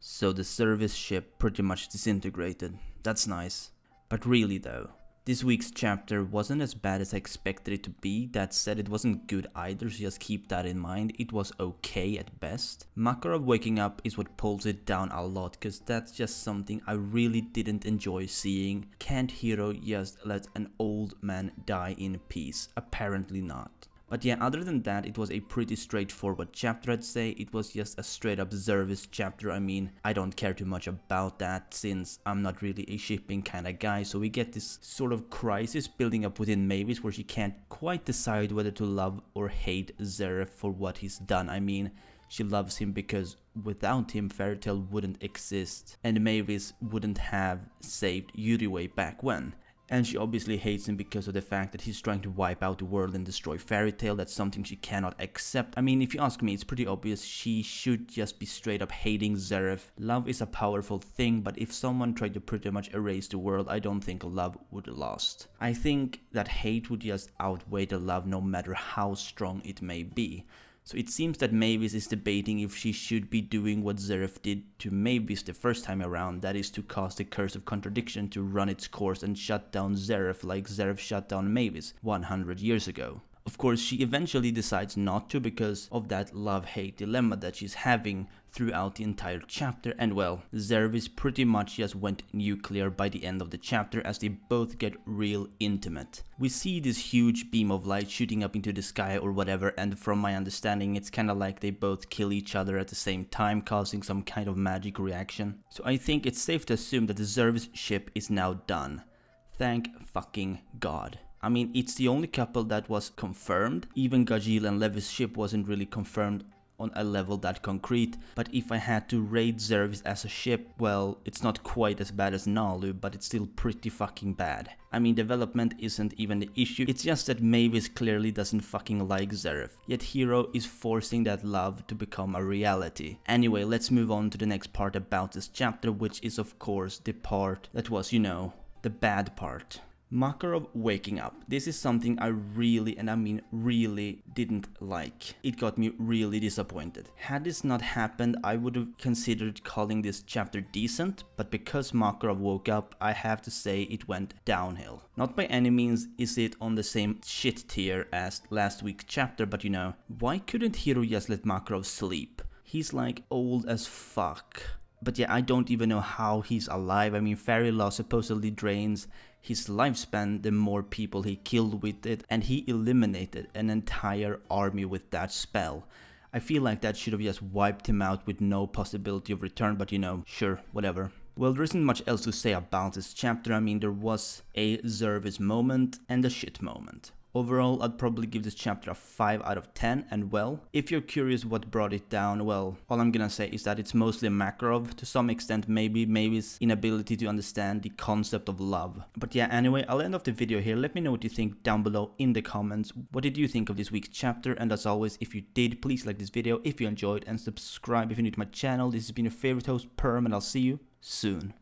So the Zervis ship pretty much disintegrated. That's nice. But really though, this week's chapter wasn't as bad as I expected it to be. That said, it wasn't good either, so just keep that in mind. It was okay at best. Makarov waking up is what pulls it down a lot, cause that's just something I really didn't enjoy seeing. Can't hero just let an old man die in peace? Apparently not. But yeah, other than that, it was a pretty straightforward chapter, I'd say. It was just a straight up Zervis chapter. I mean, I don't care too much about that since I'm not really a shipping kind of guy. So we get this sort of crisis building up within Mavis where she can't quite decide whether to love or hate Zeref for what he's done. I mean, she loves him because without him, Fairy Tail wouldn't exist and Mavis wouldn't have saved Yuri way back when. And she obviously hates him because of the fact that he's trying to wipe out the world and destroy Fairy Tail. That's something she cannot accept. I mean, if you ask me, it's pretty obvious she should just be straight up hating Zeref. Love is a powerful thing, but if someone tried to pretty much erase the world, I don't think love would last. I think that hate would just outweigh the love no matter how strong it may be. So it seems that Mavis is debating if she should be doing what Zeref did to Mavis the first time around, that is to cause the curse of contradiction to run its course and shut down Zeref like Zeref shut down Mavis 100 years ago. Of course, she eventually decides not to because of that love-hate dilemma that she's having throughout the entire chapter, and well, Zervis pretty much just went nuclear by the end of the chapter as they both get real intimate. We see this huge beam of light shooting up into the sky or whatever, and from my understanding it's kinda like they both kill each other at the same time, causing some kind of magic reaction. So I think it's safe to assume that the Zervis ship is now done. Thank fucking God. I mean, it's the only couple that was confirmed. Even Gajil and Levis' ship wasn't really confirmed on a level that concrete. But if I had to rate Zervis as a ship, well, it's not quite as bad as Nalu, but it's still pretty fucking bad. I mean, development isn't even the issue. It's just that Mavis clearly doesn't fucking like Zeref. Yet Hero is forcing that love to become a reality. Anyway, let's move on to the next part about this chapter, which is of course the part that was, you know, the bad part. Makarov waking up. This is something I really, and I mean really, didn't like. It got me really disappointed. Had this not happened, I would have considered calling this chapter decent, but because Makarov woke up, I have to say it went downhill. Not by any means is it on the same shit tier as last week's chapter, but you know, why couldn't Hiro just let Makarov sleep? He's like old as fuck. But yeah, I don't even know how he's alive. I mean, fairy law supposedly drains his lifespan the more people he killed with it, and he eliminated an entire army with that spell. I feel like that should have just wiped him out with no possibility of return, but you know, sure, whatever. Well, there isn't much else to say about this chapter. I mean, there was a Zervis moment and a shit moment. Overall, I'd probably give this chapter a 5 out of 10, and well, if you're curious what brought it down, well, all I'm gonna say is that it's mostly Makarov, to some extent maybe Mavis' inability to understand the concept of love. But yeah, anyway, I'll end off the video here. Let me know what you think down below in the comments. What did you think of this week's chapter? And as always, if you did, please like this video if you enjoyed, and subscribe if you're new to my channel. This has been your favorite host, Perm, and I'll see you soon.